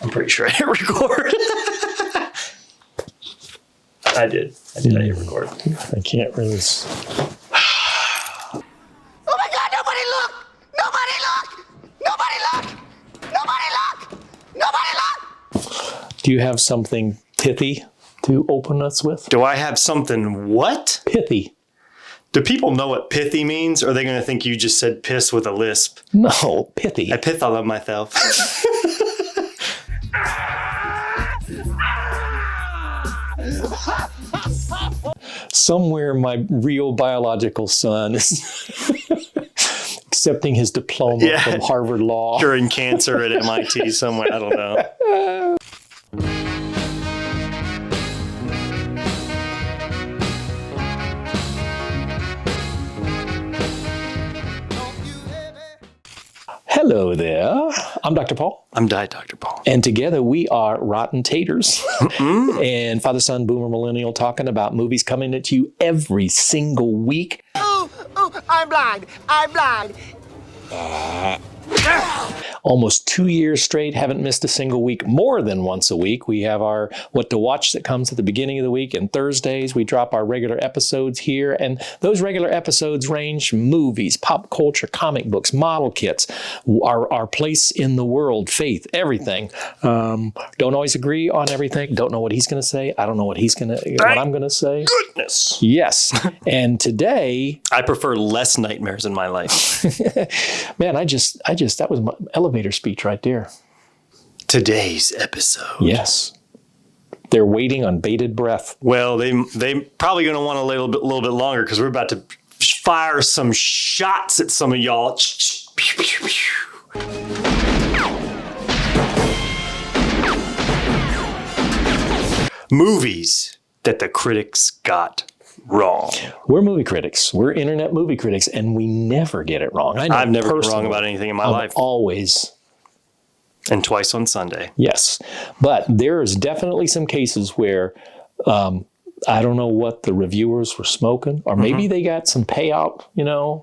I'm pretty sure I hit record. I did. I hit record. I can't really. Oh my God, nobody look! Nobody look! Nobody look! Nobody look! Nobody look! Do you have something pithy to open us with? Do I have something what? Pithy. Do people know what pithy means? Or are they going to think you just said piss with a lisp? No, pithy. I pith all of myself. Somewhere my real biological son is accepting his diploma from Harvard Law. Curing cancer at MIT somewhere. I don't know. Hello there. I'm Dr. Paul. I'm Diet Dr. Paul. And together we are Rotten Taters. And Father, Son, Boomer, Millennial talking about movies coming at you every single week. Ooh, I'm blind. I'm blind. Almost 2 years straight, haven't missed a single week, more than once a week. We have our What to Watch that comes at the beginning of the week, and Thursdays we drop our regular episodes here, and those regular episodes range from movies, pop culture, comic books, model kits, our place in the world, faith, everything. Don't always agree on everything. Don't know what he's going to say. I don't know what I'm going to say. Goodness. Yes. And today, I prefer less nightmares in my life. man, that was my elevator speech right there. Today's episode. Yes. They're waiting on bated breath. Well, they probably going to want a little bit longer because we're about to fire some shots at some of y'all. Movies that the critics got wrong. We're movie critics. We're internet movie critics, and we never get it wrong. I've never been wrong about anything in my life. Always. And twice on Sunday. Yes. But there's definitely some cases where I don't know what the reviewers were smoking, or maybe they got some payout, Yeah.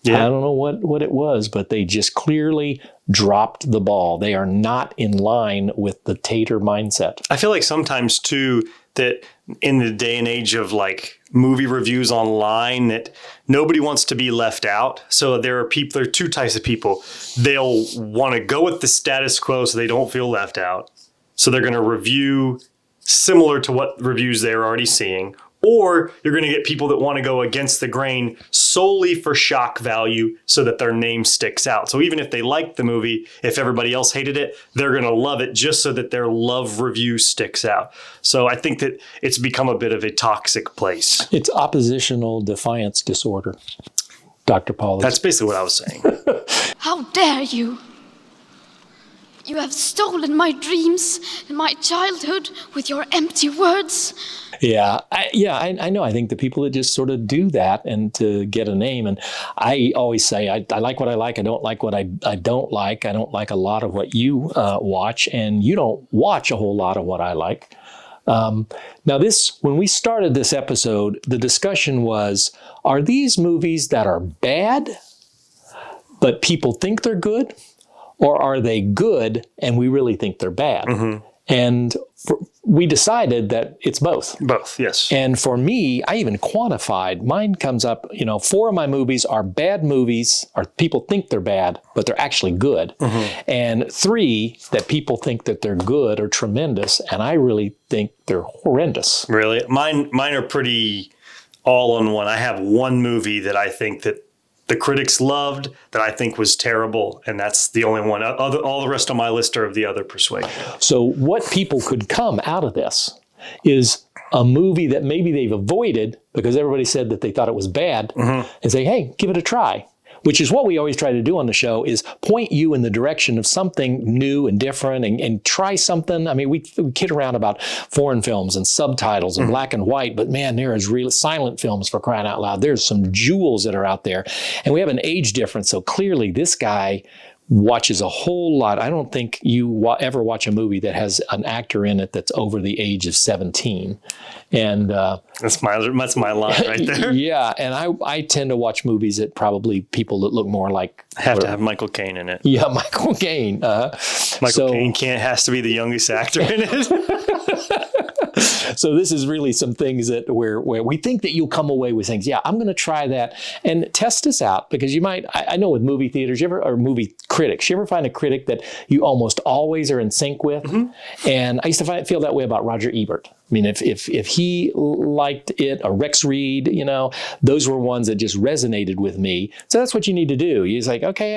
I don't know what it was, but they just clearly dropped the ball. They are not in line with the Tater mindset. I feel like sometimes, too, that in the day and age of like movie reviews online, that nobody wants to be left out. So there are two types of people. They'll want to go with the status quo so they don't feel left out. So they're going to review similar to what reviews they're already seeing. Or you're going to get people that want to go against the grain solely for shock value so that their name sticks out. So even if they like the movie, if everybody else hated it, they're going to love it just so that their love review sticks out. So I think that it's become a bit of a toxic place. It's oppositional defiance disorder, Dr. Paul. That's basically what I was saying. How dare you? You have stolen my dreams and my childhood with your empty words. Yeah, I know. I think the people that just sort of do that and to get a name, and I always say, I like what I like. I don't like what I don't like. I don't like a lot of what you watch, and you don't watch a whole lot of what I like. Now when we started this episode, the discussion was, are these movies that are bad, but people think they're good? Or are they good and we really think they're bad? Mm-hmm. And we decided that it's both. Both, yes. And for me, I even quantified. Mine comes up, 4 of my movies are bad movies, or people think they're bad, but they're actually good. Mm-hmm. And 3 that people think that they're good or tremendous, and I really think they're horrendous. Really? Mine are pretty all on one. I have one movie that I think that the critics loved, that I think was terrible, and that's the only one. All the rest on my list are of the other persuasion. So what people could come out of this is a movie that maybe they've avoided because everybody said that they thought it was bad, and say, hey, give it a try. Which is what we always try to do on the show, is point you in the direction of something new and different and try something. I mean, we kid around about foreign films and subtitles and black and white, but man, there is real silent films, for crying out loud. There's some jewels that are out there. And we have an age difference. So clearly this guy watches a whole lot. I don't think you ever watch a movie that has an actor in it that's over the age of 17. And That's my line right there. yeah, and I tend to watch movies that probably people that look more like Have to have Michael Caine in it. yeah, Michael Caine. Michael Caine has to be the youngest actor in it. So this is really some things that where we think that you'll come away with things. Yeah, I'm going to try that and test this out, because you might. I know with movie theaters, or movie critics, you ever find a critic that you almost always are in sync with? Mm-hmm. And I used to feel that way about Roger Ebert. I mean, if he liked it, or Rex Reed, those were ones that just resonated with me. So that's what you need to do. He's like, okay,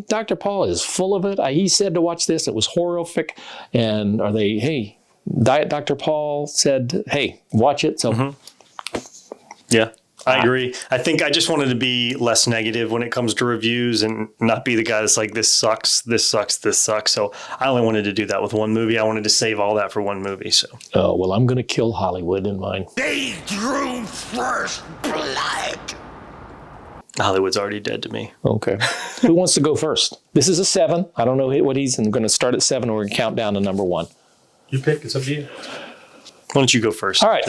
Dr. Paul is full of it. He said to watch this. It was horrific. And hey, Dr. Paul said, hey, watch it. So, yeah, I agree. I think I just wanted to be less negative when it comes to reviews and not be the guy that's like, this sucks, this sucks, this sucks. So I only wanted to do that with one movie. I wanted to save all that for one movie. So, oh, well, I'm going to kill Hollywood in mine. They drew first blood. Hollywood's already dead to me. Okay. Who wants to go first? This is a 7. I don't know what I'm going to start at 7. We're going to count down to number 1. You pick. It's up to you. Why don't you go first? All right.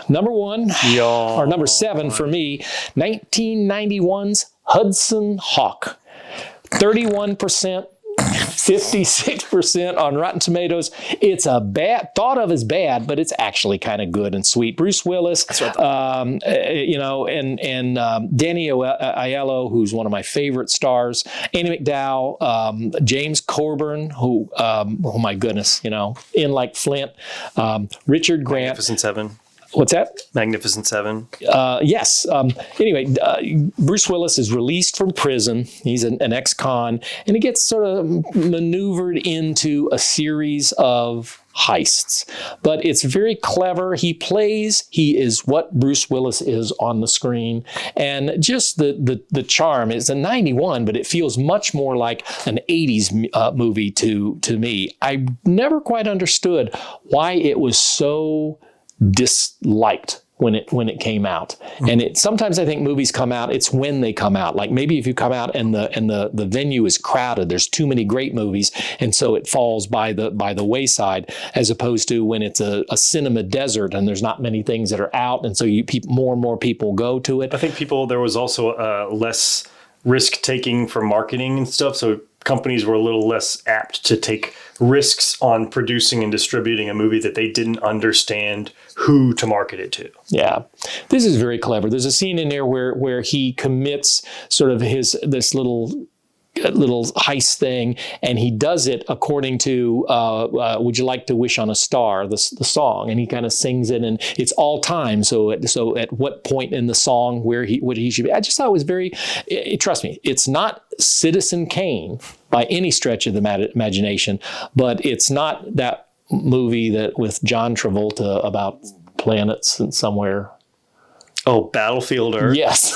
Number 1, or number 7 for me, 1991's Hudson Hawk. 31%, 56% on Rotten Tomatoes. It's thought of as bad, but it's actually kind of good and sweet. Bruce Willis, and Danny Aiello, who's one of my favorite stars. Annie McDowell, James Coburn, who, oh my goodness, in like Flint. Richard Grant. Magnificent Seven. What's that? Magnificent Seven. Yes. Anyway, Bruce Willis is released from prison. He's an ex-con, and he gets sort of maneuvered into a series of heists. But it's very clever. He is what Bruce Willis is on the screen. And just the charm. It's a 91, but it feels much more like an 80s movie to me. I never quite understood why it was so disliked when it came out. Mm-hmm. And sometimes I think movies come out, it's when they come out. Like maybe if you come out and the venue is crowded, there's too many great movies, and so it falls by the wayside, as opposed to when it's a cinema desert and there's not many things that are out, and so more and more people go to it. I think there was also less risk taking for marketing and stuff, so companies were a little less apt to take risks on producing and distributing a movie that they didn't understand who to market it to. Yeah, this is very clever. There's a scene in there where he commits sort of this little heist thing, and he does it according to "Would You Like to Wish on a Star," the song, and he kind of sings it, and it's all time. So at what point in the song what he should be? I just thought it was very. Trust me, it's not Citizen Kane by any stretch of the imagination, but it's not that movie that with John Travolta about planets and somewhere. Oh, Battlefield Earth. Yes.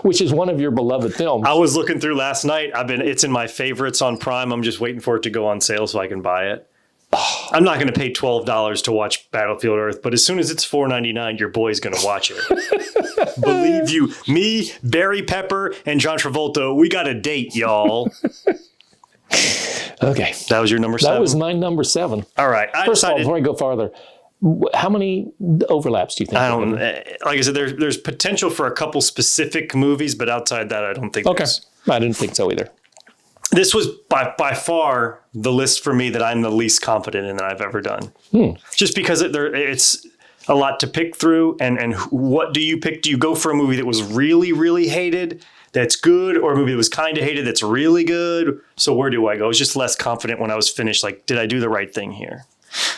Which is one of your beloved films. I was looking through last night. It's in my favorites on Prime. I'm just waiting for it to go on sale so I can buy it. I'm not going to pay $12 to watch Battlefield Earth, but as soon as it's $4.99, your boy's going to watch it. Believe you, me, Barry Pepper, and John Travolta, we got a date, y'all. Okay. That was your number 7? That was my number 7. All right. First of all, before I go farther, how many overlaps do you think? I don't. Like I said, there's potential for a couple specific movies, but outside that, I don't think. Okay, I didn't think so either. This was by far the list for me that I'm the least confident in that I've ever done. Just because it's a lot to pick through, and what do you pick? Do you go for a movie that was really, really hated, that's good, or a movie that was kind of hated, that's really good? So where do I go? I was just less confident when I was finished. Like, did I do the right thing here?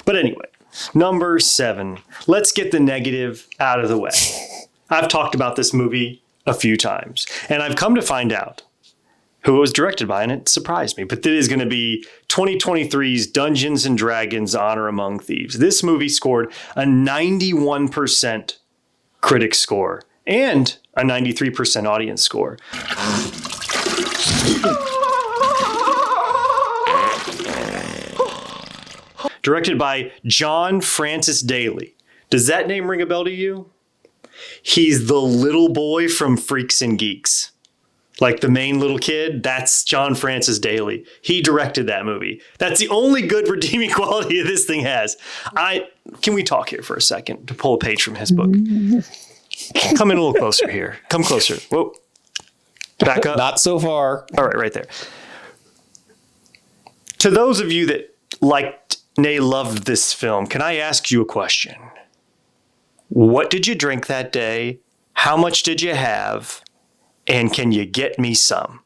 But anyway. Number 7. Let's get the negative out of the way. I've talked about this movie a few times, and I've come to find out who it was directed by, and it surprised me. But it is going to be 2023's Dungeons & Dragons: Honor Among Thieves. This movie scored a 91% critic score and a 93% audience score. Directed by John Francis Daly. Does that name ring a bell to you? He's the little boy from Freaks and Geeks. like the main little kid, that's John Francis Daley. He directed that movie. That's the only good redeeming quality this thing has. Can we talk here for a second to pull a page from his book? Come in a little closer here. Come closer. Whoa. Back up. Not so far. All right, right there. To those of you that liked, nay, loved this film, can I ask you a question? What did you drink that day? How much did you have? And can you get me some?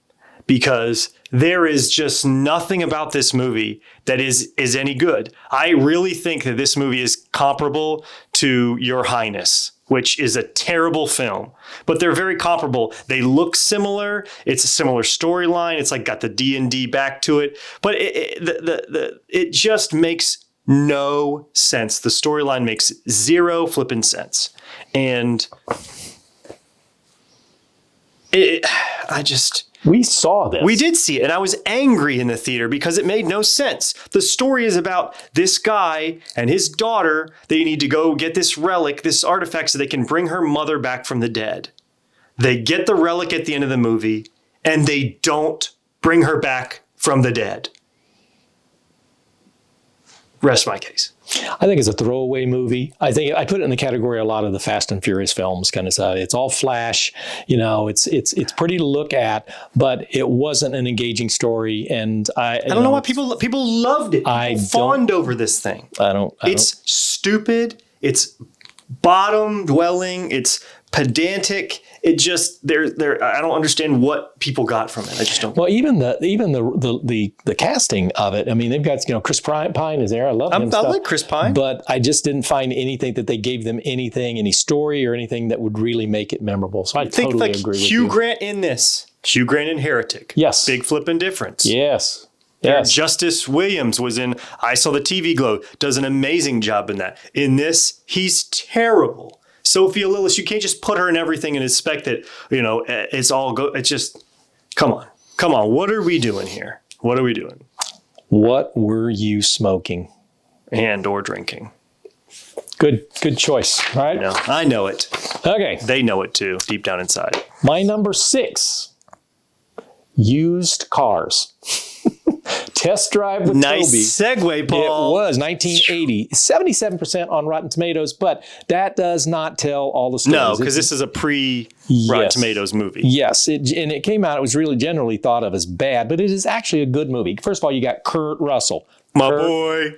Because there is just nothing about this movie that is any good. I really think that this movie is comparable to Your Highness, which is a terrible film, but they're very comparable. They look similar. It's a similar storyline. It's like got the D&D back to it, but it just makes no sense. The storyline makes zero flipping sense. And We saw this. we did see it, and I was angry in the theater because it made no sense. The story is about this guy and his daughter. They need to go get this relic, this artifact, so they can bring her mother back from the dead. They get the relic at the end of the movie, and they don't bring her back from the dead. Rest my case. I think it's a throwaway movie. I think I put it in the category a lot of the Fast and Furious films, kind of stuff. It's all flash, it's pretty to look at, but it wasn't an engaging story. And I don't know why people loved it. I People fawned over this thing. It's stupid. It's bottom dwelling. It's pedantic. It just I don't understand what people got from it. I just don't. Well, even the casting of it. I mean, they've got Chris Pine is there. I love him. I like Chris Pine, but I just didn't find anything that they gave them any story or anything that would really make it memorable. So I totally agree with you. Hugh Grant in this. Hugh Grant in Heretic. Yes. Big flipping difference. Yes. Yes. Justice Williams was in I Saw the TV Glow. Does an amazing job in that. In this, he's terrible. Sophia Lillis, you can't just put her in everything and expect that, it's all go. It's just, come on. What are we doing here? What are we doing? What were you smoking? And or drinking. Good choice, right? No, I know it. Okay. They know it too, deep down inside. My number 6, used cars. Test Drive with Nice Toby. segue, Paul. It was 1980, 77% on Rotten Tomatoes, but that does not tell all the stories. No, because this is a pre-Rotten Tomatoes movie. Yes, and it came out, it was really generally thought of as bad, but it is actually a good movie. First of all, you got Kurt Russell. My boy.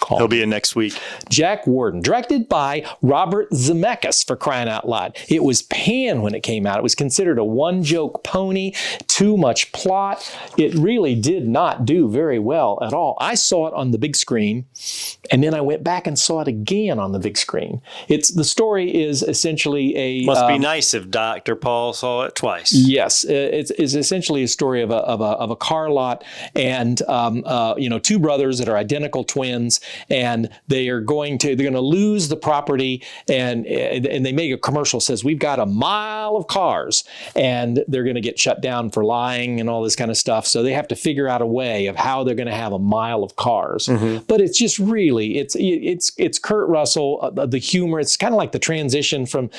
He'll be in next week. Jack Warden, directed by Robert Zemeckis, for crying out loud. It was panned when it came out. It was considered a one-joke pony, too much plot. It really did not do very well at all. I saw it on the big screen, and then I went back and saw it again on the big screen. The story is essentially a... Must be nice if Dr. Paul saw it twice. Yes, it's essentially a story of a car lot, and two brothers that are identical twins, and they're going to lose the property, and they make a commercial that says we've got a mile of cars, and they're going to get shut down for lying and all this kind of stuff. So they have to figure out a way of how they're going to have a mile of cars. Mm-hmm. But it's just really it's Kurt Russell, the humor. It's kind of like the transition from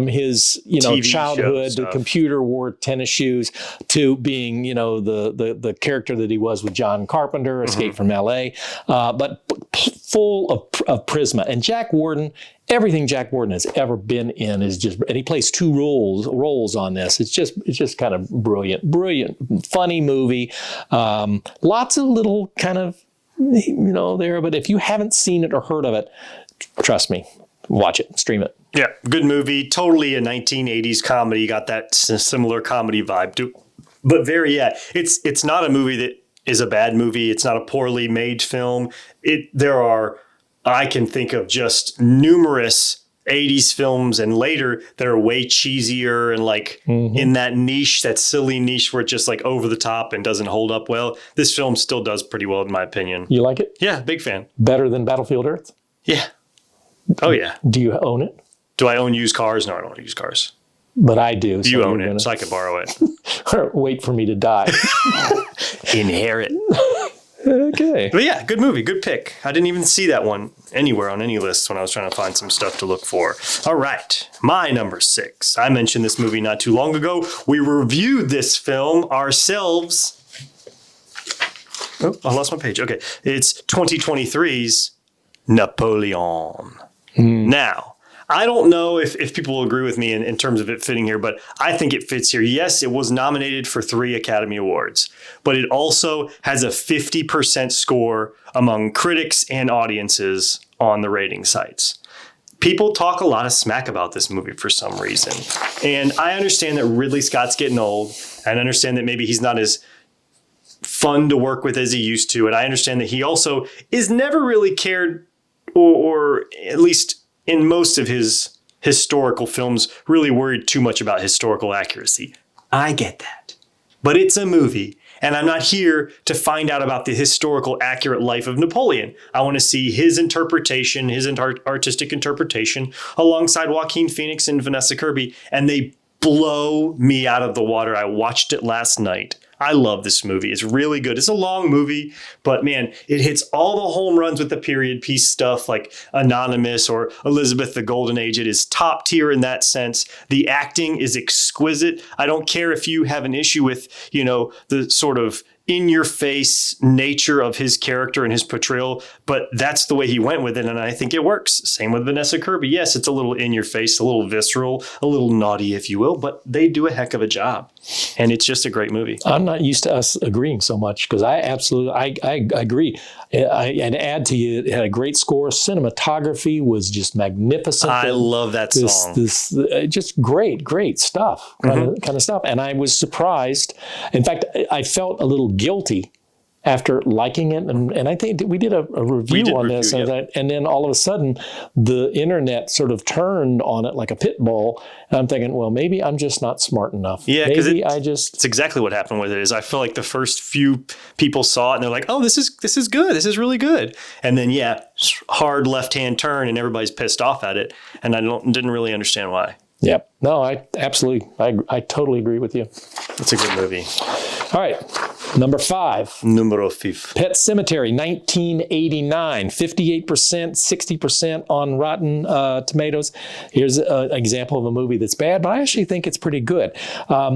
his TV childhood to computer wore tennis shoes to being the character that he was with John Carpenter, Escape from L.A. But full of charisma. And Jack Warden, everything Jack Warden has ever been in is just, and he plays two roles on this. It's just kind of brilliant, funny movie. Lots of little kind of, there, but if you haven't seen it or heard of it, trust me, watch it, stream it. Yeah, good movie. Totally a 1980s comedy. Got that similar comedy vibe to, but it's not a movie that is a bad movie. It's not a poorly made film. I can think of just numerous 80s films and later that are way cheesier and in that niche, that silly niche where it's just like over the top and doesn't hold up well. This film still does pretty well in my opinion. You like it? Yeah, big fan. Better than Battlefield Earth? Yeah. Oh yeah. Do you own it? Do I own used cars? No, I don't own used cars. But I do. You own it, so I can borrow it. Or wait for me to die. Inherit. Okay. But yeah, good movie, good pick. I didn't even see that one anywhere on any list when I was trying to find some stuff to look for. All right, my number 6. I mentioned this movie not too long ago. We reviewed this film ourselves. Oh, I lost my page. Okay, it's 2023's Napoleon. Now, I don't know if people agree with me in terms of it fitting here, but I think it fits here. Yes, it was nominated for 3 Academy Awards, but it also has a 50% score among critics and audiences on the rating sites. People talk a lot of smack about this movie for some reason. And I understand that Ridley Scott's getting old, and I understand that maybe he's not as fun to work with as he used to. And I understand that he also is never really cared, or at least in most of his historical films, really worried too much about historical accuracy. I get that. But it's a movie, and I'm not here to find out about the historical accurate life of Napoleon. I want to see his interpretation, his artistic interpretation, alongside Joaquin Phoenix and Vanessa Kirby, and they blow me out of the water. I watched it last night. I love this movie. It's really good. It's a long movie, but man, it hits all the home runs with the period piece stuff like Anonymous or Elizabeth the Golden Age. It is top tier in that sense. The acting is exquisite. I don't care if you have an issue with, the sort of in-your-face nature of his character and his portrayal, but that's the way he went with it, and I think it works. Same with Vanessa Kirby. Yes, it's a little in-your-face, a little visceral, a little naughty, if you will, but they do a heck of a job, and it's just a great movie. I'm not used to us agreeing so much because I agree. I'd add to you, it had a great score. Cinematography was just magnificent. I love that song. Just great stuff, kind of stuff. And I was surprised. In fact, I felt a little guilty after liking it. And I think we did a review on this. And then all of a sudden, the internet sort of turned on it like a pit bull. And I'm thinking, well, maybe I'm just not smart enough. Yeah, because it's it's exactly what happened with it. Is I feel like the first few people saw it and they're like, "Oh, this is good. This is really good." And then hard left-hand turn and everybody's pissed off at it. And I didn't really understand why. Yep. No, I totally agree with you. It's a good movie. All right. Number 5. Numero 5. Pet Sematary, 1989, 58%, 60% on Rotten Tomatoes. Here's an example of a movie that's bad, but I actually think it's pretty good.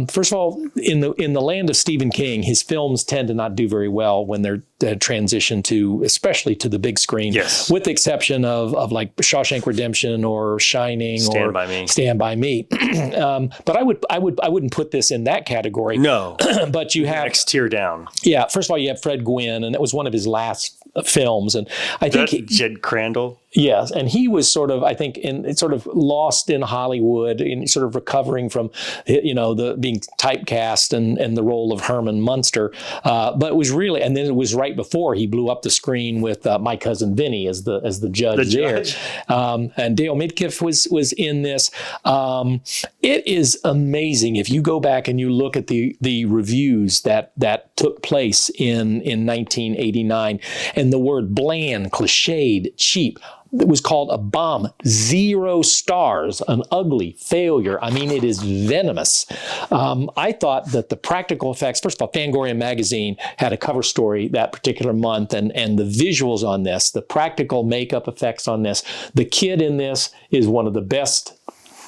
First of all, in the land of Stephen King, his films tend to not do very well when they're transitioned especially to the big screen. Yes. With the exception of like Shawshank Redemption or Shining or Stand By Me. But I wouldn't put this in that category. No. But you have next tier down. Yeah, first of all, you have Fred Gwynne, and that was one of his last films, and I think Jed Crandall. Yes, and he was sort of, I think, sort of lost in Hollywood, and sort of recovering from, the being typecast and the role of Herman Munster. But it was really, and then it was right before he blew up the screen with My Cousin Vinny as the judge there. And Dale Midkiff was in this. It is amazing if you go back and you look at the reviews that took place in 1989, and the word bland, cliched, cheap. It was called a bomb. 0 stars, an ugly failure. I mean, it is venomous. I thought that the practical effects, first of all, Fangoria magazine had a cover story that particular month, and the visuals on this, the practical makeup effects on this, the kid in this is one of the best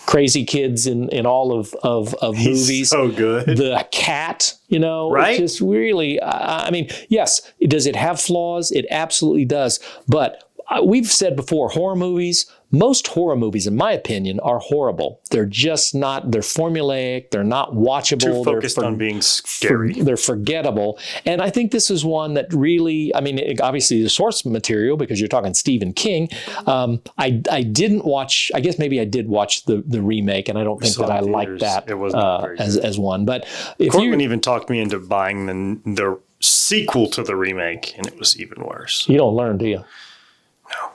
crazy kids in all of movies. He's so good. The cat, right? It's just really, I mean, yes, does it have flaws? It absolutely does. But we've said before, most horror movies, in my opinion, are horrible. They're just not, they're formulaic, they're not watchable. Too focused on being scary. They're forgettable. And I think this is one that really, I mean, obviously the source material, because you're talking Stephen King. I didn't watch, I guess maybe I did watch the remake, and I don't think that I liked that as one. But if Cortland even talked me into buying the sequel to the remake, and it was even worse. You don't learn, do you? No.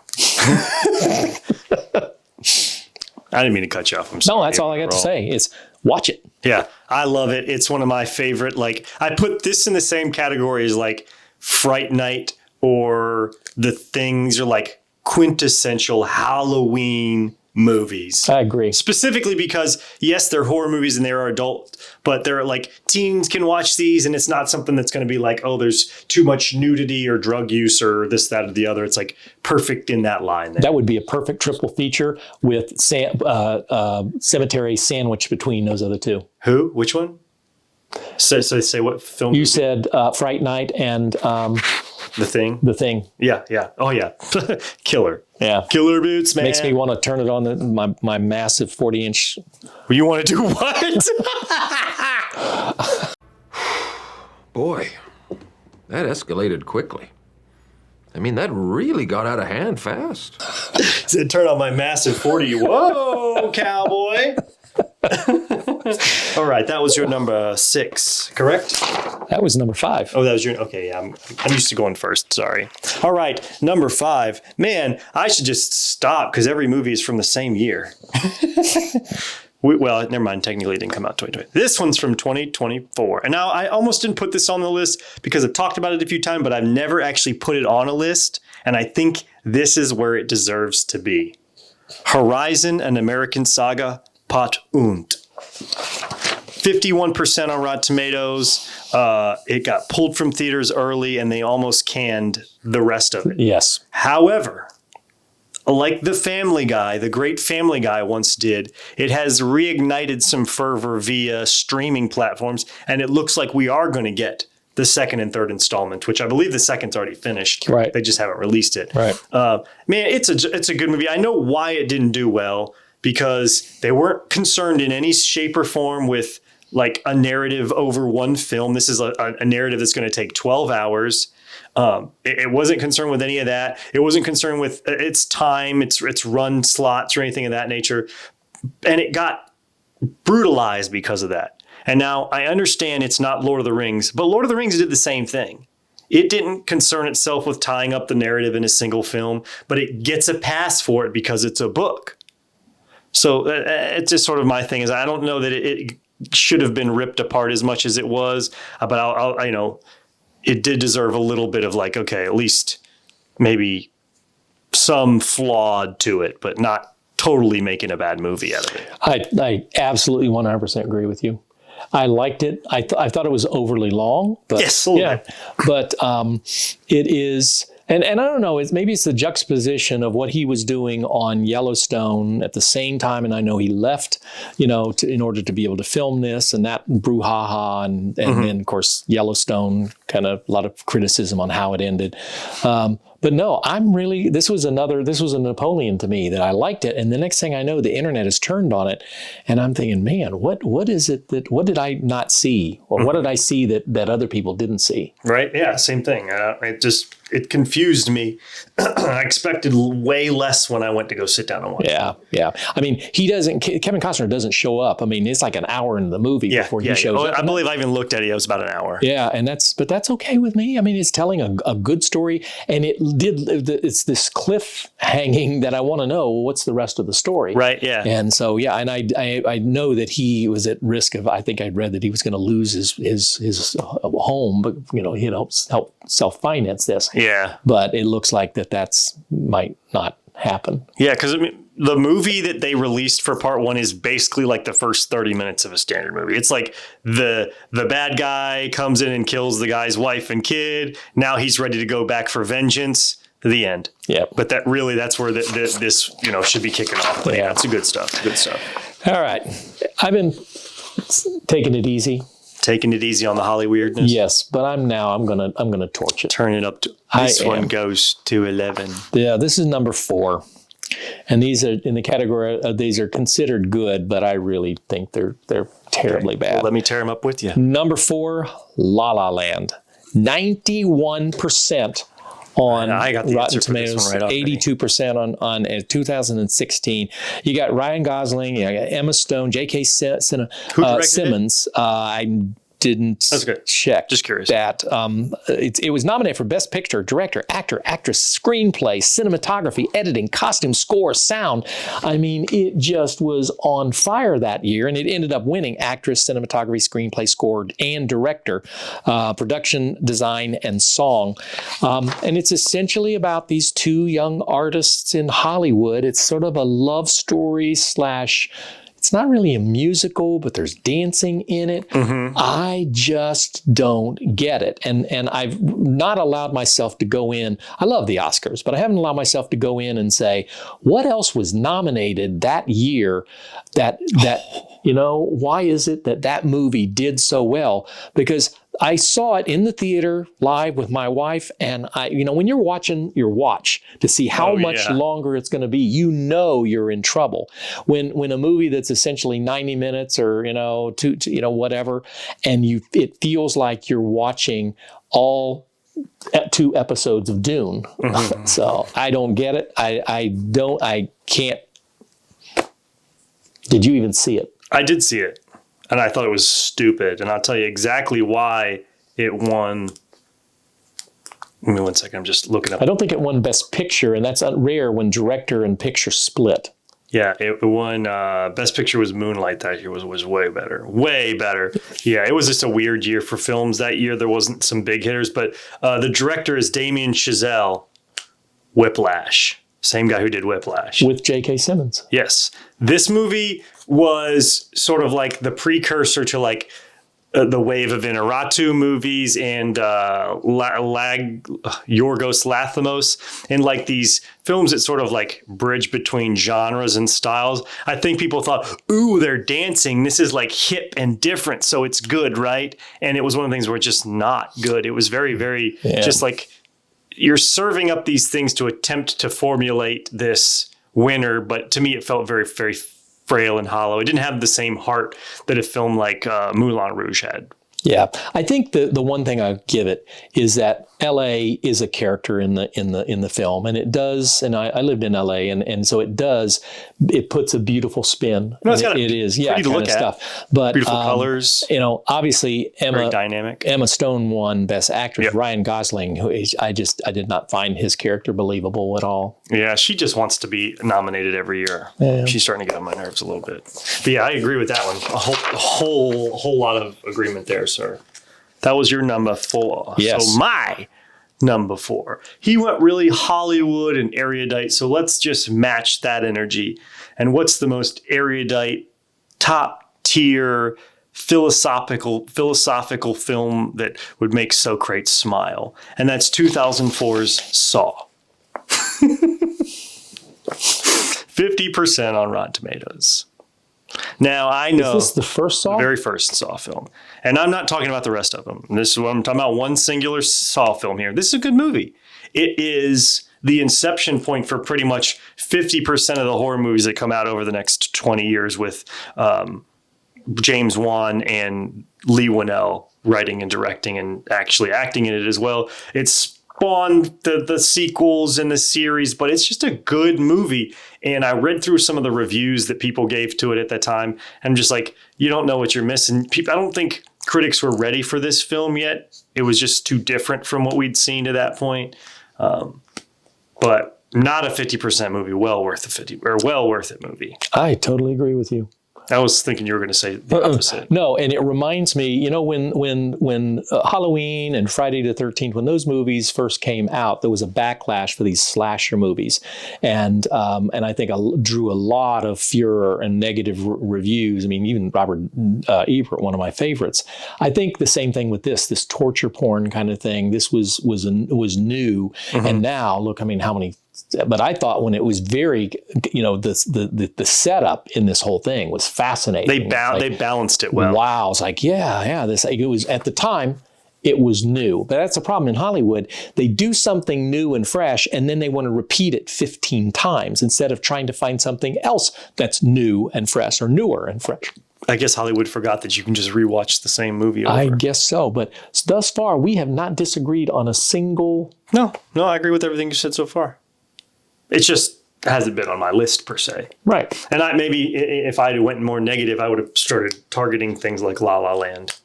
I didn't mean to cut you off. I'm sorry. No, that's all I got to say is watch it. Yeah, I love it. It's one of my favorite. Like, I put this in the same category as like Fright Night or The Things, or like quintessential Halloween movies. I agree. Specifically because, yes, they're horror movies and they're adult, but they're like teens can watch these and it's not something that's going to be like, oh, there's too much nudity or drug use or this, that, or the other. It's like perfect in that line there. That would be a perfect triple feature with Cemetery sandwiched between those other two. Who? Which one? So say what film? You said Fright Night and The Thing? The Thing. Yeah. Oh, yeah. Killer. Yeah. Killer boots, man. Makes me want to turn it on my massive 40-inch. You want to do what? Boy, that escalated quickly. I mean, that really got out of hand fast. Said turn on my massive 40. Whoa, cowboy. All right, that was your number 6, correct? That was number 5. Oh, that was your, okay, yeah, I'm used to going first, sorry. All right, number 5. Man, I should just stop because every movie is from the same year. Well, never mind, technically it didn't come out 2020. This one's from 2024. And now I almost didn't put this on the list because I've talked about it a few times, but I've never actually put it on a list. And I think this is where it deserves to be. Horizon, an American Saga, Part und. 51% on Rotten Tomatoes. It got pulled from theaters early and they almost canned the rest of it. Yes. However, like The Family Guy, the great Family Guy once did, it has reignited some fervor via streaming platforms, and it looks like we are going to get the second and third installment, which I believe the second's already finished. Right. They just haven't released it. Right. Man, it's a good movie. I know why it didn't do well, because they weren't concerned in any shape or form with like a narrative over one film. This is a narrative that's going to take 12 hours. It wasn't concerned with any of that. It wasn't concerned with its time, its run slots or anything of that nature. And it got brutalized because of that. And now I understand it's not Lord of the Rings, but Lord of the Rings did the same thing. It didn't concern itself with tying up the narrative in a single film, but it gets a pass for it because it's a book. So it's just sort of my thing is I don't know that it should have been ripped apart as much as it was, but I'll you know, it did deserve a little bit of like, okay, at least maybe some flawed to it, but not totally making a bad movie out of it. I absolutely 100% agree with you. I liked it. I thought it was overly long, but Yes, but it is. And I don't know, maybe it's the juxtaposition of what he was doing on Yellowstone at the same time. And I know he left, in order to be able to film this and that brouhaha. And then, of course, Yellowstone, kind of a lot of criticism on how it ended. But no, this was a Napoleon to me that I liked it. And the next thing I know, the internet has turned on it. And I'm thinking, man, what is it what did I not see? Or what did I see that other people didn't see? Right. Yeah. Same thing. It confused me. I expected way less when I went to go sit down and watch it. Yeah. I mean, Kevin Costner doesn't show up. I mean, it's like an hour into the movie before he shows up. I believe I even looked at it. It was about an hour. Yeah. But that's okay with me. I mean, it's telling a good story, and it's this cliff hanging that I want to know what's the rest of the story. Right. Yeah. And so, and I know that he was at risk of, I think I'd read that he was going to lose his home, but he helps self-finance this. Yeah. But it looks like that's might not happen. Yeah, because the movie that they released for part 1 is basically like the first 30 minutes of a standard movie. It's like the bad guy comes in and kills the guy's wife and kid. Now he's ready to go back for vengeance. The end. Yeah. But that's where this should be kicking off. But yeah, it's good stuff. Good stuff. All right. I've been taking it easy. Taking it easy on the Holly weirdness. Yes, but I'm gonna torch it. Turn it up to this one goes to 11. Yeah, this is number 4, and these are in the category. These are considered good, but I really think they're terribly bad. Well, let me tear them up with you. Number 4, La La Land, 91% on I got the Rotten answer for this Tomatoes, one right off, 82% on 2016. You got Ryan Gosling, you got Emma Stone, J.K. Simmons. I didn't That's good. check. Just curious. That it was nominated for Best Picture, Director, Actor, Actress, Screenplay, Cinematography, Editing, Costume, Score, Sound. I mean, it just was on fire that year, and it ended up winning Actress, Cinematography, Screenplay, Score, and Director, Production, Design, and Song. And it's essentially about these two young artists in Hollywood. It's sort of a love story slash, it's not really a musical, but there's dancing in it. I just don't get it. And I've not allowed myself to go in. I love the Oscars, but I haven't allowed myself to go in and say, what else was nominated that year that why is it that movie did so well? Because I saw it in the theater live with my wife, and when you're watching your watch to see how much longer it's going to be, you're in trouble. When a movie that's essentially 90 minutes or whatever, and it feels like you're watching all 2 episodes of Dune. So I don't get it. I can't. Did you even see it? I did see it, and I thought it was stupid. And I'll tell you exactly why it won. Give me 1 second. I'm just looking up. I don't think it won Best Picture, and that's rare when director and picture split. Yeah, it won. Best Picture was Moonlight that year. Was way better. Way better. Yeah, it was just a weird year for films that year. There wasn't some big hitters, but the director is Damien Chazelle. Whiplash. Same guy who did Whiplash. With J.K. Simmons. Yes. This movie was sort of like the precursor to like the wave of Inarritu movies and Yorgos Lanthimos, and like these films that sort of like bridge between genres and styles. I think people thought, ooh, they're dancing. This is like hip and different, so it's good, right? And it was one of the things where it's just not good. It was very, very just like you're serving up these things to attempt to formulate this winner, but to me it felt very, very frail and hollow. It didn't have the same heart that a film like Moulin Rouge had. Yeah, I think the one thing I give it is that L.A. is a character in the film, and it does. And I lived in L.A. and so it does. It puts a beautiful spin. No, it's got it is kind to look of at. Stuff. But beautiful colors. Obviously very dynamic. Emma Stone won Best Actress. Yep. Ryan Gosling, who I did not find his character believable at all. Yeah, she just wants to be nominated every year. Yeah. She's starting to get on my nerves a little bit. But yeah, I agree with that one. A whole lot of agreement there, sir. That was your number 4. Yes. So my number 4. He went really Hollywood and erudite. So let's just match that energy. And what's the most erudite, top tier, philosophical film that would make Socrates smile? And that's 2004's Saw. 50% on Rotten Tomatoes. Now, I know. Is this the first Saw? The very first Saw film. And I'm not talking about the rest of them. This is what I'm talking about, one singular Saw film here. This is a good movie. It is the inception point for pretty much 50% of the horror movies that come out over the next 20 years with James Wan and Lee Winnell writing and directing and actually acting in it as well. It's spawned the sequels and the series, but it's just a good movie. And I read through some of the reviews that people gave to it at that time. And I'm just like, you don't know what you're missing. I don't think critics were ready for this film yet. It was just too different from what we'd seen to that point. But not a 50% movie, well worth it movie. I totally agree with you. I was thinking you were going to say the opposite. No, and it reminds me, when Halloween and Friday the 13th, when those movies first came out, there was a backlash for these slasher movies, and I think drew a lot of furor and negative reviews. I mean, even Robert Ebert, one of my favorites. I think the same thing with this torture porn kind of thing. This was new, and now look, I mean, how many. But I thought when it was very, the setup in this whole thing was fascinating. They balanced it well. Wow, it's like it was at the time. It was new, but that's the problem in Hollywood. They do something new and fresh, and then they want to repeat it 15 times instead of trying to find something else that's new and fresh or newer and fresh. I guess Hollywood forgot that you can just rewatch the same movie over. I guess so, but thus far we have not disagreed on a single. No, I agree with everything you said so far. It just hasn't been on my list per se. Right. And maybe if I went more negative, I would have started targeting things like La La Land.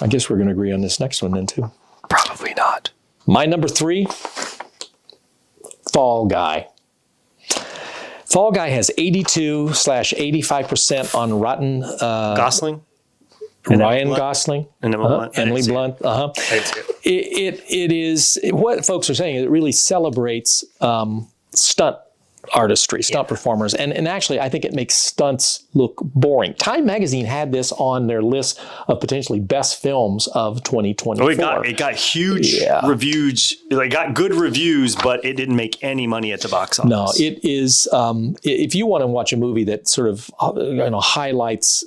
I guess we're going to agree on this next one then, too. Probably not. My number 3, Fall Guy. Fall Guy has 82/85% on Rotten. Gosling? Ryan Blunt? Gosling, And Emily Blunt? I Emily didn't see Blunt. I didn't see it. It is what folks are saying. It really celebrates stunt artistry, stunt performers, and actually, I think it makes stunts look boring. Time Magazine had this on their list of potentially best films of 2024. Oh, it got huge reviews. It got good reviews, but it didn't make any money at the box office. No, it is. If you want to watch a movie that sort of highlights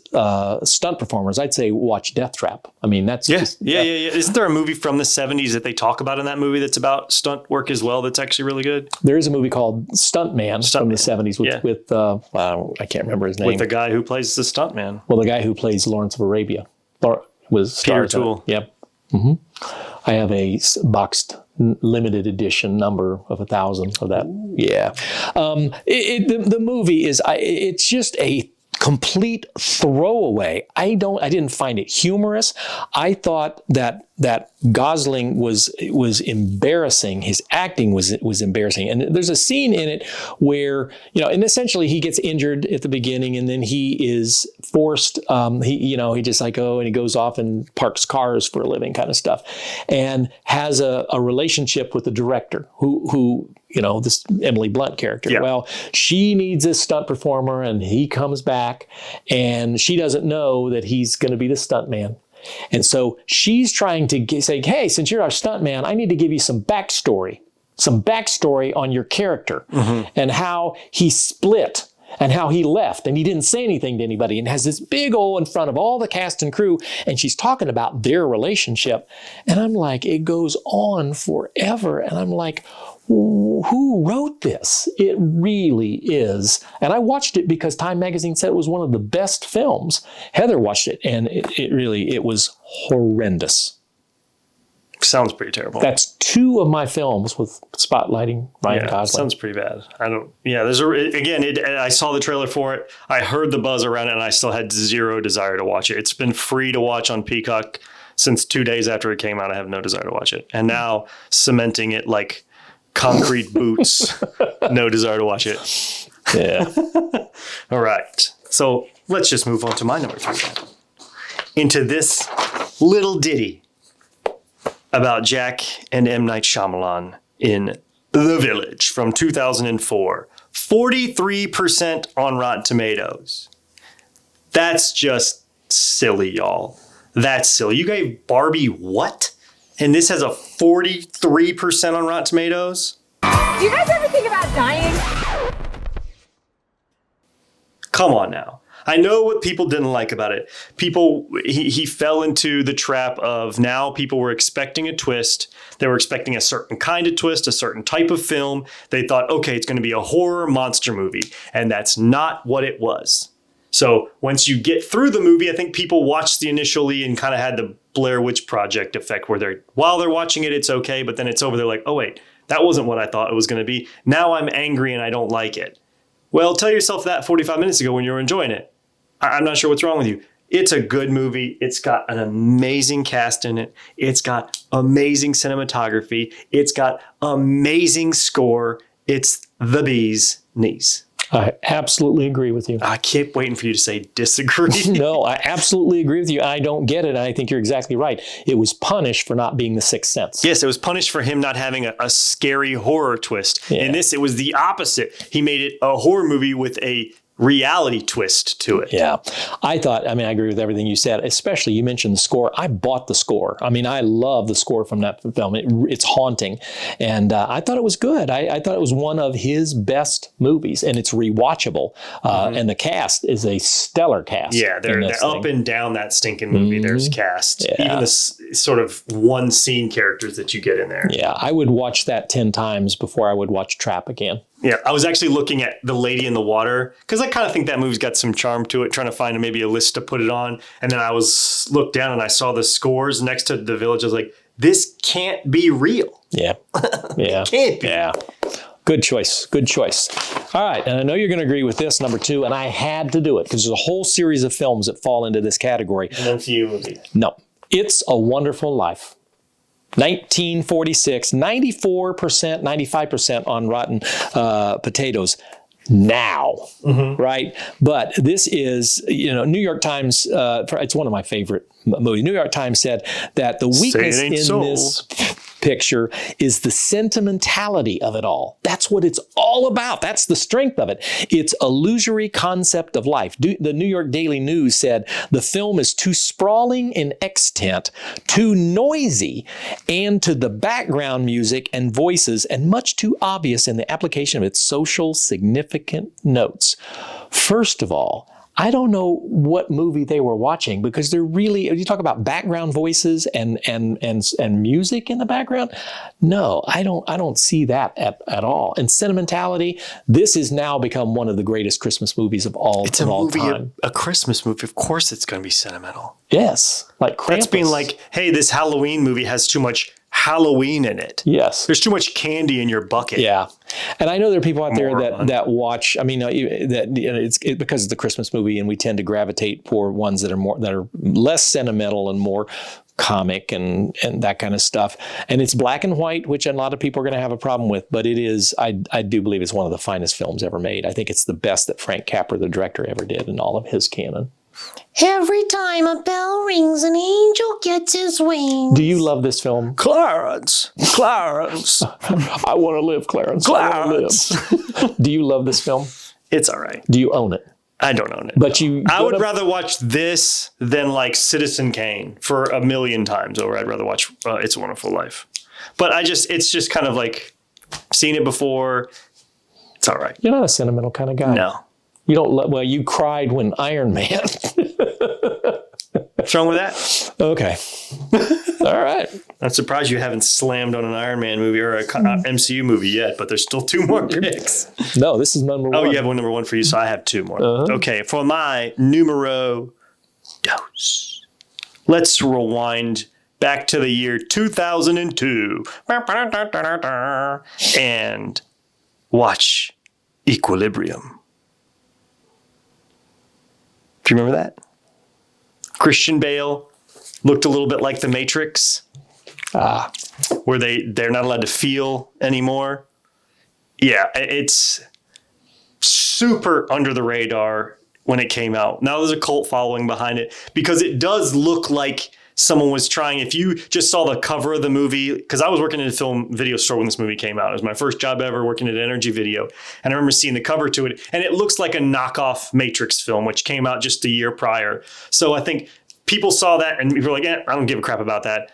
stunt performers, I'd say watch Death Trap. I mean, that's Yeah. Isn't there a movie from the 70s that they talk about in that movie that's about stunt work as well? That's actually really good. There is a movie called Stuntman from the 70s with I can't remember his name. With the guy who plays the stuntman. Well, the guy who plays Lawrence of Arabia was Peter O'Toole. Yep. Mm-hmm. I have a boxed limited edition number of 1,000 of that. Yeah. The movie is, it's just a complete throwaway. I didn't find it humorous. I thought that Gosling was embarrassing. His acting was embarrassing. And there's a scene in it where, and essentially he gets injured at the beginning, and then he is forced, he just and he goes off and parks cars for a living kind of stuff, and has a relationship with the director who this Emily Blunt character. Yeah. Well, she needs a stunt performer, and he comes back, and she doesn't know that he's going to be the stunt man. And so she's trying to say, hey, since you're our stunt man, I need to give you some backstory on your character and how he split and how he left and he didn't say anything to anybody, and has this big old in front of all the cast and crew, and she's talking about their relationship. And I'm like, it goes on forever. And I'm like, who wrote this? It really is. And I watched it because Time Magazine said it was one of the best films. Heather watched it, and it was horrendous. Sounds pretty terrible. That's 2 of my films with spotlighting Ryan Gosling. Sounds pretty bad. I saw the trailer for it. I heard the buzz around it, and I still had zero desire to watch it. It's been free to watch on Peacock since 2 days after it came out. I have no desire to watch it. And now cementing it like concrete boots, no desire to watch it. Yeah. All right. So let's just move on to my number 3 then. Into this little ditty about Jack and M. Night Shyamalan in The Village from 2004. 43% on Rotten Tomatoes. That's just silly, y'all. That's silly. You gave Barbie what? And this has a 43% on Rotten Tomatoes? Do you guys ever think about dying? Come on now. I know what people didn't like about it. He fell into the trap of, now people were expecting a twist. They were expecting a certain kind of twist, a certain type of film. They thought, okay, it's going to be a horror monster movie. And that's not what it was. So once you get through the movie, I think people watched the initially and kind of had the Blair Witch Project effect where while they're watching it, it's okay. But then it's over. They're like, oh, wait, that wasn't what I thought it was going to be. Now I'm angry and I don't like it. Well, tell yourself that 45 minutes ago when you were enjoying it. I'm not sure what's wrong with you. It's a good movie. It's got an amazing cast in it. It's got amazing cinematography. It's got amazing score. It's the bee's knees. I absolutely agree with you. I keep waiting for you to say disagree. No, I absolutely agree with you. I don't get it. And I think you're exactly right. It was punished for not being The Sixth Sense. Yes, it was punished for him not having a scary horror twist. Yeah. In this, it was the opposite. He made it a horror movie with a reality twist to it. Yeah. I agree with everything you said, especially you mentioned the score. I bought the score. I love the score from that film. It's haunting. And I thought it was good. I thought it was one of his best movies, and it's rewatchable. And the cast is a stellar cast. Yeah, they're up and down that stinking movie. There's cast. Yeah. Even the sort of one scene characters that you get in there. Yeah, I would watch that 10 times before I would watch Trap again. Yeah, I was actually looking at The Lady in the Water because I kind of think that movie's got some charm to it, trying to find maybe a list to put it on. And then I looked down and I saw the scores next to The Village. I was like, this can't be real. Yeah. Yeah. It can't be. Yeah. Good choice. Good choice. All right. And I know you're going to agree with this, number 2, and I had to do it because there's a whole series of films that fall into this category. An MCU movie. No. It's a Wonderful Life. 1946, 94%, 95% on Rotten Potatoes. Now, right? But this is, New York Times, it's one of my favorite movies. New York Times said that the weakness in this picture is the sentimentality of it all. That's what it's all about. That's the strength of it. It's a illusory concept of life. The New York Daily News said the film is too sprawling in extent, too noisy, and to the background music and voices, and much too obvious in the application of its social significant notes. First of all, I don't know what movie they were watching because they're really, you talk about background voices and music in the background. No, I don't see that at all. And sentimentality, this has now become one of the greatest Christmas movies of all time. It's a movie, a Christmas movie. Of course it's going to be sentimental. Yes. Like Krampus. That's being like, hey, this Halloween movie has too much Halloween in it. Yes. There's too much candy in your bucket. Yeah. And I know there are people out there that watch, it's because it's a Christmas movie and we tend to gravitate for ones that are less sentimental and more comic and that kind of stuff. And it's black and white, which a lot of people are going to have a problem with, but it is, I do believe it's one of the finest films ever made. I think it's the best that Frank Capra, the director, ever did in all of his canon. Every time a bell rings, an angel gets his wings. Do you love this film? Clarence. I want to live, Clarence. Clarence. Do you love this film? It's all right. Do you own it? I don't own it. But I would rather watch this than like Citizen Kane for a million times over. I'd rather watch It's a Wonderful Life. But it's just kind of like seen it before. It's all right. You're not a sentimental kind of guy. No. You don't. You cried when Iron Man. What's wrong with that? Okay. All right. I'm surprised you haven't slammed on an Iron Man movie or a MCU movie yet, but there's still 2 more picks. No, this is number 1. Oh, you have number 1 for you, so I have 2 more. Okay, for my numero dos, let's rewind back to the year 2002 and watch Equilibrium. Do you remember that? Christian Bale looked a little bit like The Matrix, where they're not allowed to feel anymore. Yeah, it's super under the radar when it came out. Now there's a cult following behind it because it does look like someone was trying. If you just saw the cover of the movie, because I was working in a film video store when this movie came out. It was my first job ever working at Energy Video. And I remember seeing the cover to it, and it looks like a knockoff Matrix film, which came out just a year prior. So I think people saw that and people were like, I don't give a crap about that.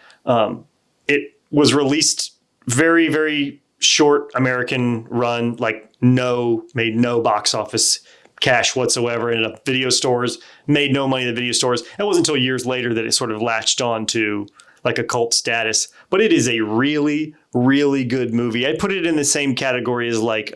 It was released very, very short American run, like made no box office cash whatsoever in video stores, made no money in the video stores. It wasn't until years later that it sort of latched on to like a cult status. But it is a really, really good movie. I'd put it in the same category as like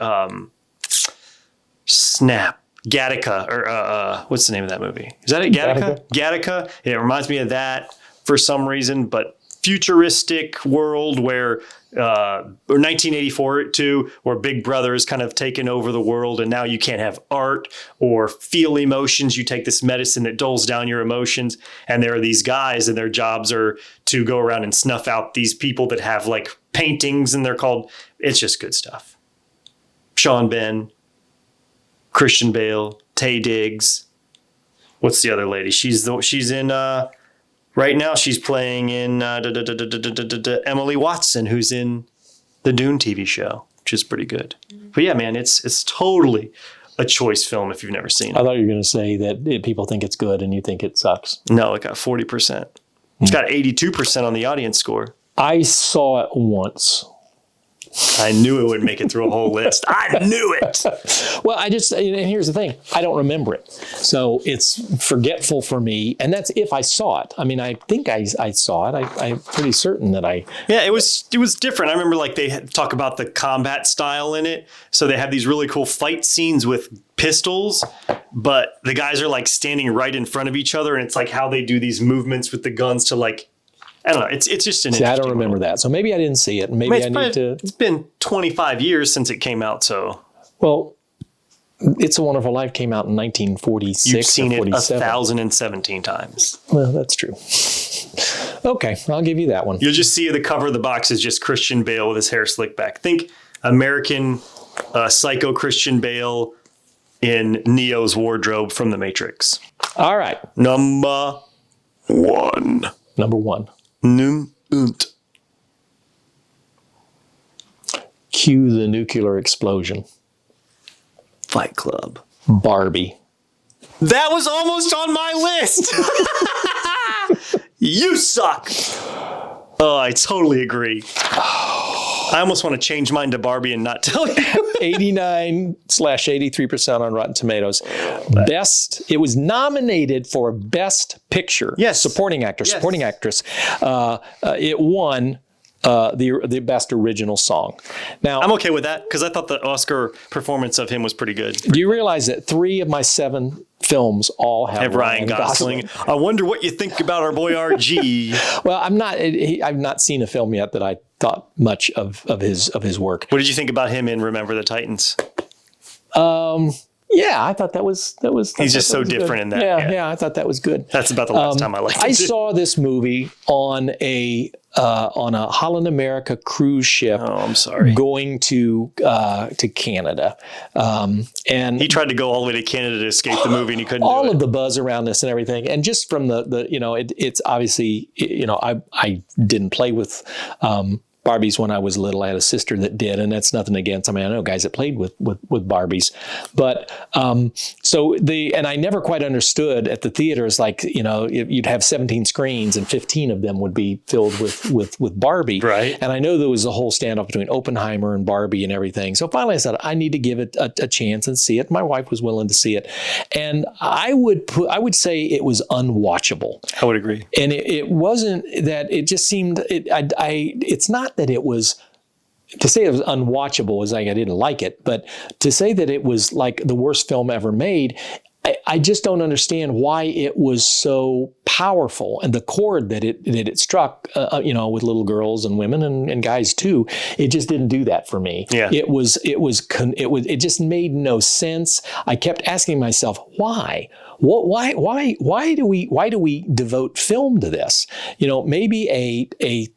Gattaca, or what's the name of that movie? Is that it? Gattaca? It reminds me of that for some reason, but futuristic world where, or 1984 too, where Big Brother is kind of taken over the world and now you can't have art or feel emotions. You take this medicine that dulls down your emotions. And there are these guys and their jobs are to go around and snuff out these people that have like paintings and it's just good stuff. Sean Penn, Christian Bale, Taye Diggs. What's the other lady? She's in, right now she's playing in Emily Watson, who's in the Dune TV show, which is pretty good. But yeah, man, it's totally a choice film if you've never seen it. I thought you were going to say that people think it's good and you think it sucks. No, it got 40%. It's got 82% on the audience score. I saw it once. I knew it would make it through a whole list. I knew it. Well, and here's the thing. I don't remember it. So it's forgetful for me. And that's if I saw it. I mean, I think I saw it. I'm pretty certain that I... Yeah, it was different. I remember like they talk about the combat style in it. So they have these really cool fight scenes with pistols, but the guys are like standing right in front of each other. And it's like how they do these movements with the guns to like I don't know. It's just an See, I don't interesting remember one. that. So maybe I didn't see it. And maybe I need to. It's been 25 years since it came out, so Well, It's a Wonderful Life came out in 1946 you've seen or it 47. 1,017 times. Well, that's true. Okay, I'll give you that one. You'll just see the cover of the box is just Christian Bale with his hair slicked back. Think American Psycho Christian Bale in Neo's wardrobe from The Matrix. All right, Number 1. number 1. Num und. Cue the nuclear explosion. Fight Club. Barbie. That was almost on my list. You suck. Oh, I totally agree. I almost want to change mine to Barbie and not tell you. 89/83% on Rotten Tomatoes. It was nominated for Best Picture. Yes. Supporting actor, Yes. supporting actress. It won the Best Original Song. Now, I'm okay with that because I thought the Oscar performance of him was pretty good. do you realize that 3 of my 7 films all have Ryan Gosling. I wonder what you think about our boy RG. Well, I've not seen a film yet that I thought much of his work. What did you think about him in Remember the Titans? Yeah, I thought that was. He's just so different in that. Yeah, I thought that was good. That's about the last time I liked it. I saw this movie on a Holland America cruise ship. Oh, I'm sorry. Going to Canada, and He tried to go all the way to Canada to escape the movie and he couldn't all do it. of the buzz around this and everything, and just from the it's obviously I didn't play with Barbies when I was little. I had a sister that did, and that's nothing against. I mean, I know guys that played with Barbies, but and I never quite understood at the theaters, like, you'd have 17 screens and 15 of them would be filled with Barbie. Right. And I know there was a whole standoff between Oppenheimer and Barbie and everything. So finally I said, I need to give it a chance and see it. My wife was willing to see it. And I would say it was unwatchable. I would agree. And it wasn't that, it just seemed, it's not that it was, to say it was unwatchable is like I didn't like it, but to say that it was like the worst film ever made, I just don't understand why it was so powerful, and the chord that it struck, with little girls and women and guys too. It just didn't do that for me. Yeah. It just made no sense. I kept asking myself, why? Why do we devote film to this? Maybe a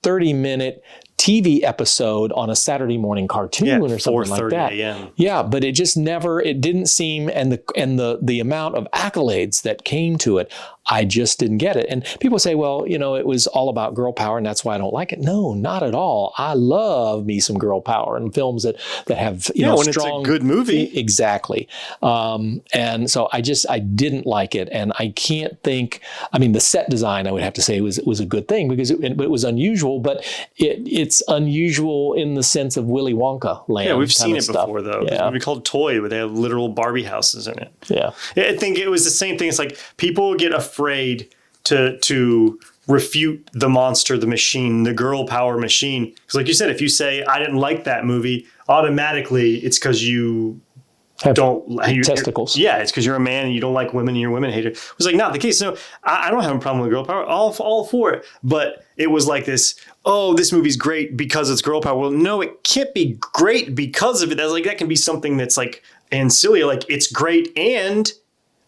30-minute TV episode on a Saturday morning cartoon or something like that. 4:30 a.m. Yeah, but it just it didn't seem, and the amount of accolades that came to it, I just didn't get it. And people say, well, it was all about girl power and that's why I don't like it. No, not at all. I love me some girl power and films that have, when strong. it's a good movie. Exactly. And so I didn't like it. And I can't think, the set design, I would have to say was a good thing because it was unusual, but it's unusual in the sense of Willy Wonka land. Yeah, we've kind seen of it stuff. before, though. Yeah. We called Toy, where they have literal Barbie houses in it. Yeah. I think it was the same thing. It's like people get afraid to refute the monster, the machine, the girl power machine. Because like you said, if you say, I didn't like that movie, automatically it's because you Have don't testicles. Yeah, it's because you're a man and you don't like women and you're a women hater. It was like not the case. No, I don't have a problem with girl power. All for it. But it was like this. Oh, this movie's great because it's girl power. Well, no, it can't be great because of it. That can be something that's like ancillary. Like it's great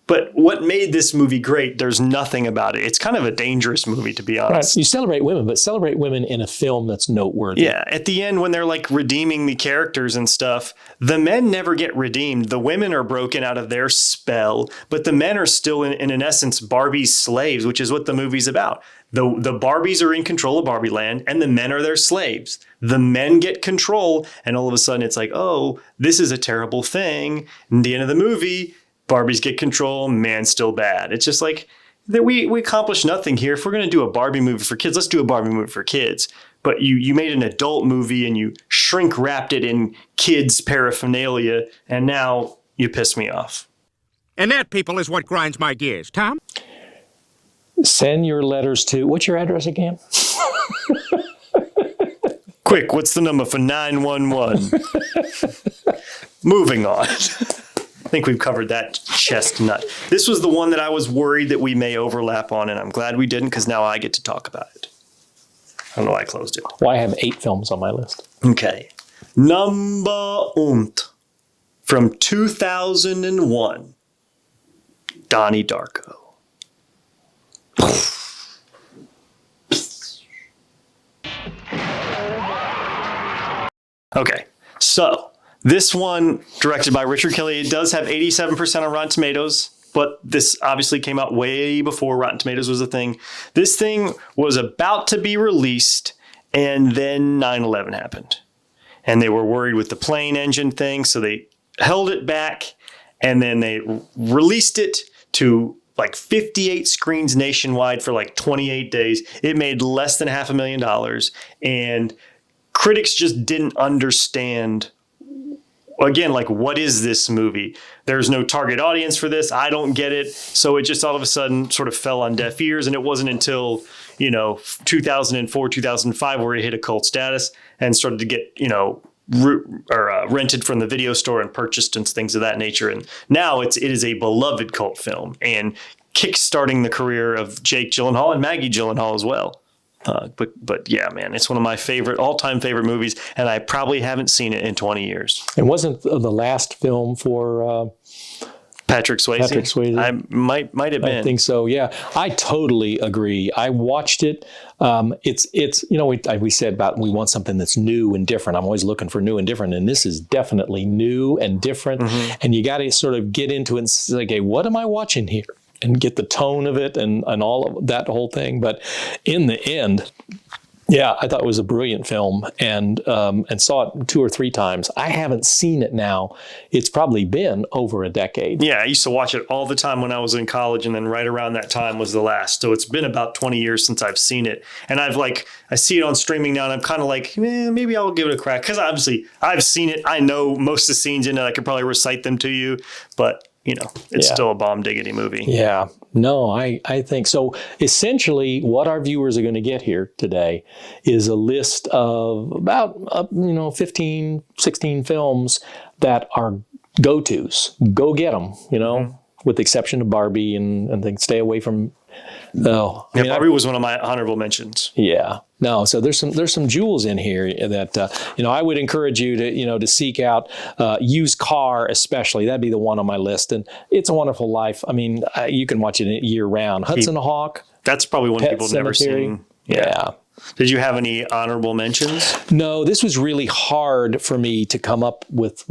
but what made this movie great? There's nothing about it. It's kind of a dangerous movie, to be honest. Right. You celebrate women, but celebrate women in a film that's noteworthy. Yeah. At the end, when they're like redeeming the characters and stuff, the men never get redeemed. The women are broken out of their spell, but the men are still, in essence, Barbie's slaves, which is what the movie's about. The Barbies are in control of Barbie Land, and the men are their slaves. The men get control, and all of a sudden it's like, oh, this is a terrible thing. And at the end of the movie, Barbies get control, man's still bad. It's just like that we accomplish nothing here. If we're going to do a Barbie movie for kids, let's do a Barbie movie for kids. But you made an adult movie and you shrink wrapped it in kids' paraphernalia, and now you piss me off. And that, people, is what grinds my gears. Tom? Send your letters to, what's your address again? Quick, what's the number for 911? Moving on. I think we've covered that chestnut. This was the one that I was worried that we may overlap on, and I'm glad we didn't because now I get to talk about it. don't know why I closed it. Well, I have 8 films on my list. Okay. Number unt from 2001. Donnie Darko. Okay, so this one, directed by Richard Kelly, it does have 87% on Rotten Tomatoes, but this obviously came out way before Rotten Tomatoes was a thing. This thing was about to be released, and then 9/11 happened. And they were worried with the plane engine thing, so they held it back, and then they released it to like 58 screens nationwide for like 28 days. It made less than $500,000, and critics just didn't understand, again, like, what is this movie? There's no target audience for this. I don't get it. So it just all of a sudden sort of fell on deaf ears. And it wasn't until, 2004, 2005 where it hit a cult status and started to get, rented from the video store and purchased and things of that nature. And now it is a beloved cult film and kickstarting the career of Jake Gyllenhaal and Maggie Gyllenhaal as well. But yeah, man, it's one of my all-time favorite movies, and I probably haven't seen it in 20 years. It wasn't the last film for Patrick Swayze. Patrick Swayze. I might have been. I think so. Yeah, I totally agree. I watched it. It's we said about we want something that's new and different. I'm always looking for new and different, and this is definitely new and different. Mm-hmm. And you got to sort of get into it and say, okay, what am I watching here? And get the tone of it and all of that whole thing. But in the end, yeah, I thought it was a brilliant film and saw it 2 or 3 times. I haven't seen it now. It's probably been over a decade. Yeah, I used to watch it all the time when I was in college, and then right around that time was the last. So it's been about 20 years since I've seen it. And I see it on streaming now, and I'm kind of like, maybe I'll give it a crack. Because obviously I've seen it. I know most of the scenes in it. I could probably recite them to you. But it's still a bomb diggity movie. Yeah. No, I think so. Essentially, what our viewers are going to get here today is a list of about, 15, 16 films that are go-tos. Go get them, with the exception of Barbie and things. Stay away from... Barbie was one of my honorable mentions. Yeah. No, so there's some jewels in here that I would encourage you to seek out. Used Car especially, that'd be the one on my list, and It's a Wonderful Life. I mean, you can watch it year round. Hudson Hawk. That's probably one people have never seen. Yeah. Did you have any honorable mentions? No, this was really hard for me to come up with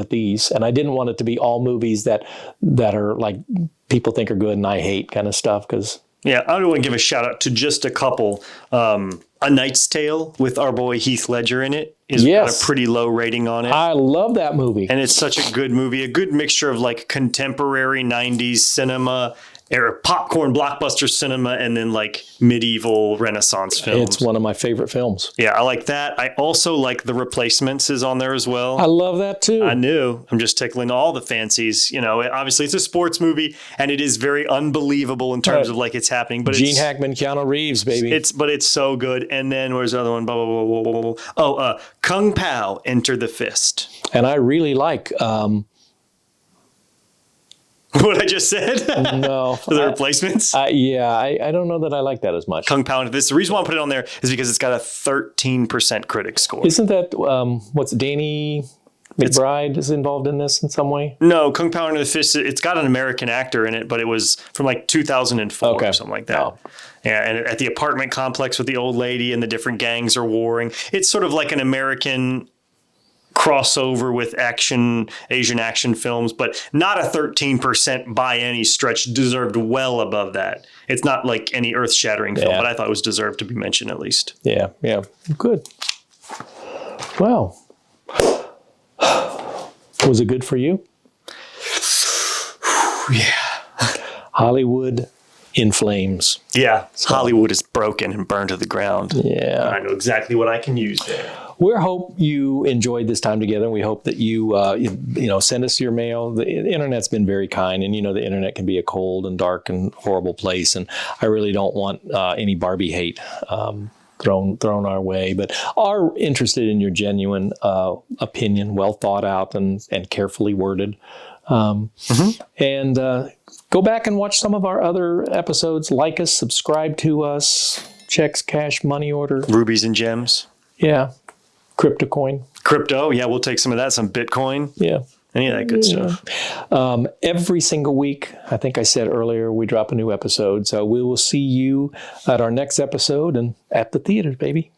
these, and I didn't want it to be all movies that are like people think are good and I hate kind of stuff because. Yeah, I want to give a shout out to just a couple. A Knight's Tale with our boy Heath Ledger in it is got a pretty low rating on it. I love that movie. And it's such a good movie, a good mixture of like contemporary 90s cinema, or popcorn blockbuster cinema, and then like medieval Renaissance films. It's one of my favorite films. Yeah, I like that. I also like The Replacements is on there as well. I love that too. I knew. I'm just tickling all the fancies. Obviously it's a sports movie, and it is very unbelievable in terms of like it's happening. But Gene Hackman, Keanu Reeves, baby. But it's so good. And then where's the other one? Blah, blah, blah, blah, blah, blah. Oh, Kung Pao, Enter the Fist. And I really like... what I just said? No. The Replacements? I don't know that I like that as much. Kung Pao. The reason why I put it on there is because it's got a 13% critic score. Isn't that, Danny McBride is involved in this in some way? No, Kung Pao Enter the Fist, it's got an American actor in it, but it was from like 2004 or something like that. Oh. Yeah, and at the apartment complex with the old lady and the different gangs are warring. It's sort of like an American crossover with Asian action films, but not a 13% by any stretch. Deserved well above that. It's not like any earth-shattering film, but I thought it was deserved to be mentioned at least. Yeah. Good. Well, was it good for you? Yeah. Hollywood in flames. Yeah. Hollywood is broken and burned to the ground. Yeah. I know exactly what I can use there. We hope you enjoyed this time together, and we hope that you send us your mail. The internet's been very kind, and the internet can be a cold and dark and horrible place, and I really don't want any Barbie hate thrown our way, but are interested in your genuine opinion, well thought out and carefully worded. And go back and watch some of our other episodes. Like us, subscribe to us. checks, cash, money order. Rubies and gems. Yeah. Crypto coin. Crypto, yeah, we'll take some of that. Some Bitcoin. Yeah. Any of that good stuff. Every single week, I think I said earlier, we drop a new episode. So we will see you at our next episode and at the theaters, baby.